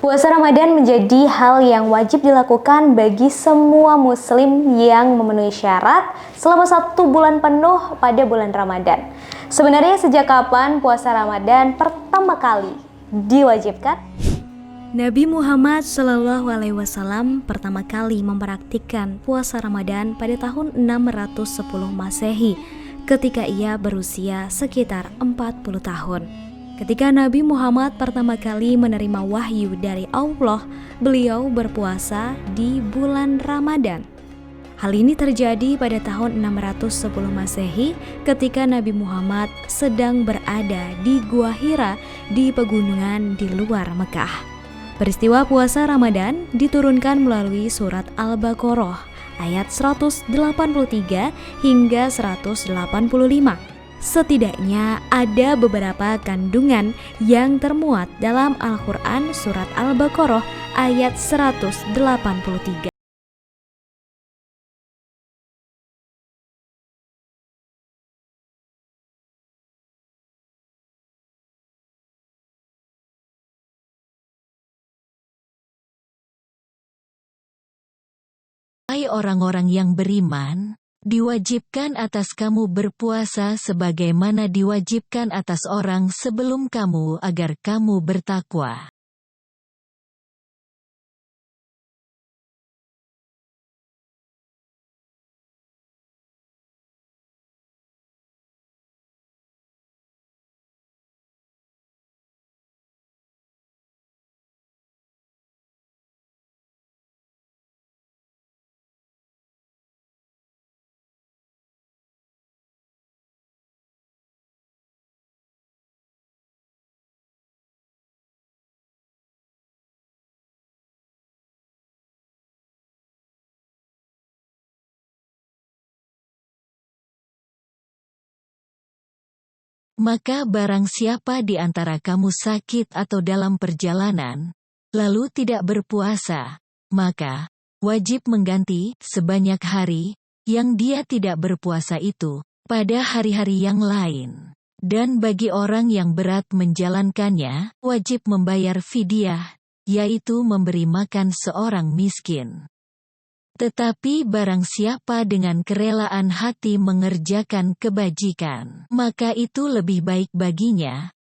Puasa Ramadan menjadi hal yang wajib dilakukan bagi semua muslim yang memenuhi syarat selama 1 bulan penuh pada bulan Ramadan. Sebenarnya sejak kapan puasa Ramadan pertama kali diwajibkan? Nabi Muhammad SAW pertama kali mempraktikkan puasa Ramadan pada tahun 610 Masehi ketika ia berusia sekitar 40 tahun. Ketika Nabi Muhammad pertama kali menerima wahyu dari Allah, beliau berpuasa di bulan Ramadan. Hal ini terjadi pada tahun 610 Masehi ketika Nabi Muhammad sedang berada di Gua Hira di pegunungan di luar Mekah. Peristiwa puasa Ramadan diturunkan melalui surat Al-Baqarah ayat 183 hingga 185. Setidaknya ada beberapa kandungan yang termuat dalam Al-Quran surat Al-Baqarah ayat 183. Hai orang-orang yang beriman, diwajibkan atas kamu berpuasa sebagaimana diwajibkan atas orang sebelum kamu agar kamu bertakwa. Maka barang siapa di antara kamu sakit atau dalam perjalanan, lalu tidak berpuasa, maka wajib mengganti sebanyak hari yang dia tidak berpuasa itu pada hari-hari yang lain. Dan bagi orang yang berat menjalankannya, wajib membayar fidyah, yaitu memberi makan seorang miskin. Tetapi barang siapa dengan kerelaan hati mengerjakan kebajikan, maka itu lebih baik baginya.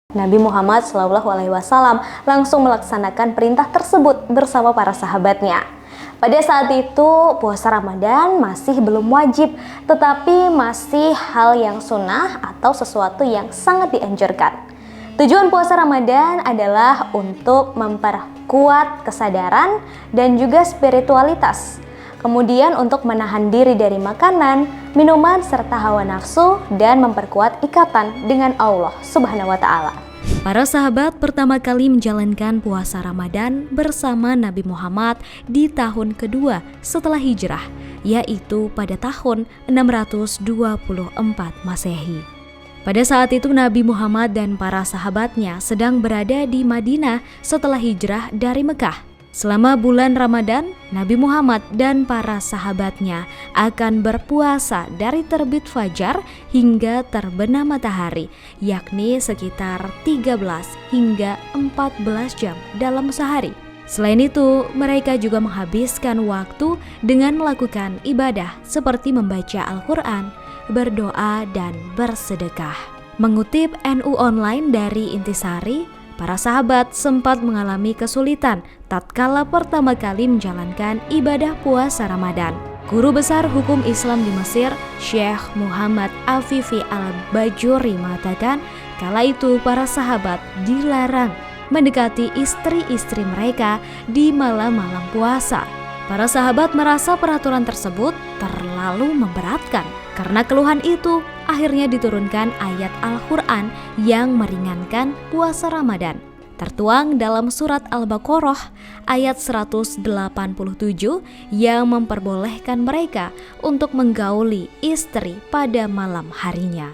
Nabi Muhammad SAW langsung melaksanakan perintah tersebut bersama para sahabatnya. Pada saat itu puasa Ramadan masih belum wajib, tetapi masih hal yang sunnah atau sesuatu yang sangat dianjurkan. Tujuan puasa Ramadan adalah untuk memperkuat kesadaran dan juga spiritualitas. Kemudian untuk menahan diri dari makanan, minuman, serta hawa nafsu dan memperkuat ikatan dengan Allah Subhanahu wa Ta'ala. Para sahabat pertama kali menjalankan puasa Ramadan bersama Nabi Muhammad di tahun kedua setelah hijrah, yaitu pada tahun 624 Masehi. Pada saat itu Nabi Muhammad dan para sahabatnya sedang berada di Madinah setelah hijrah dari Mekah. Selama bulan Ramadan, Nabi Muhammad dan para sahabatnya akan berpuasa dari terbit fajar hingga terbenam matahari, yakni sekitar 13 hingga 14 jam dalam sehari. Selain itu, mereka juga menghabiskan waktu dengan melakukan ibadah seperti membaca Al-Quran, berdoa, dan bersedekah. Mengutip NU Online dari Intisari, para sahabat sempat mengalami kesulitan tatkala pertama kali menjalankan ibadah puasa Ramadan. Guru besar hukum Islam di Mesir, Syekh Muhammad Afifi al-Bajuri mengatakan, kala itu para sahabat dilarang mendekati istri-istri mereka di malam-malam puasa. Para sahabat merasa peraturan tersebut terlalu memberatkan. Karena keluhan itu, akhirnya diturunkan ayat Al-Quran yang meringankan puasa Ramadan. Tertuang dalam surat Al-Baqarah ayat 187 yang memperbolehkan mereka untuk menggauli istri pada malam harinya.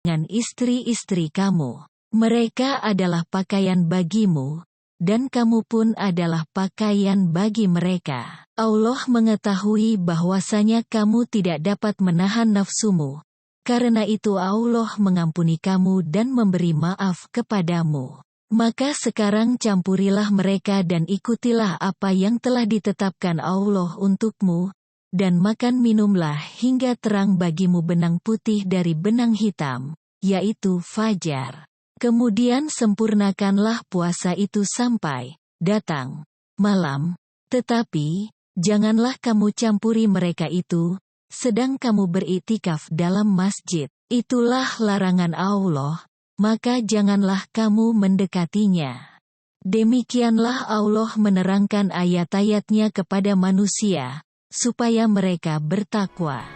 Dengan istri-istri kamu, mereka adalah pakaian bagimu, dan kamu pun adalah pakaian bagi mereka. Allah mengetahui bahwasanya kamu tidak dapat menahan nafsumu, karena itu Allah mengampuni kamu dan memberi maaf kepadamu. Maka sekarang campurilah mereka dan ikutilah apa yang telah ditetapkan Allah untukmu, dan makan minumlah hingga terang bagimu benang putih dari benang hitam, yaitu fajar. Kemudian sempurnakanlah puasa itu sampai datang malam, tetapi janganlah kamu campuri mereka itu, sedang kamu beriktikaf dalam masjid. Itulah larangan Allah, maka janganlah kamu mendekatinya. Demikianlah Allah menerangkan ayat-ayatnya kepada manusia, supaya mereka bertakwa.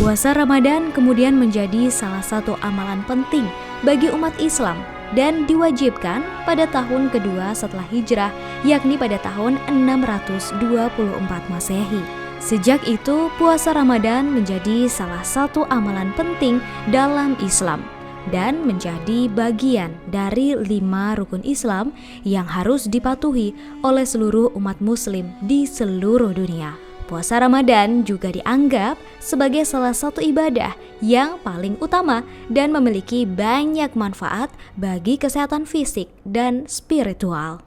Puasa Ramadan kemudian menjadi salah satu amalan penting bagi umat Islam dan diwajibkan pada tahun kedua setelah hijrah, yakni pada tahun 624 Masehi. Sejak itu, puasa Ramadan menjadi salah satu amalan penting dalam Islam dan menjadi bagian dari 5 rukun Islam yang harus dipatuhi oleh seluruh umat muslim di seluruh dunia. Puasa Ramadan juga dianggap sebagai salah satu ibadah yang paling utama dan memiliki banyak manfaat bagi kesehatan fisik dan spiritual.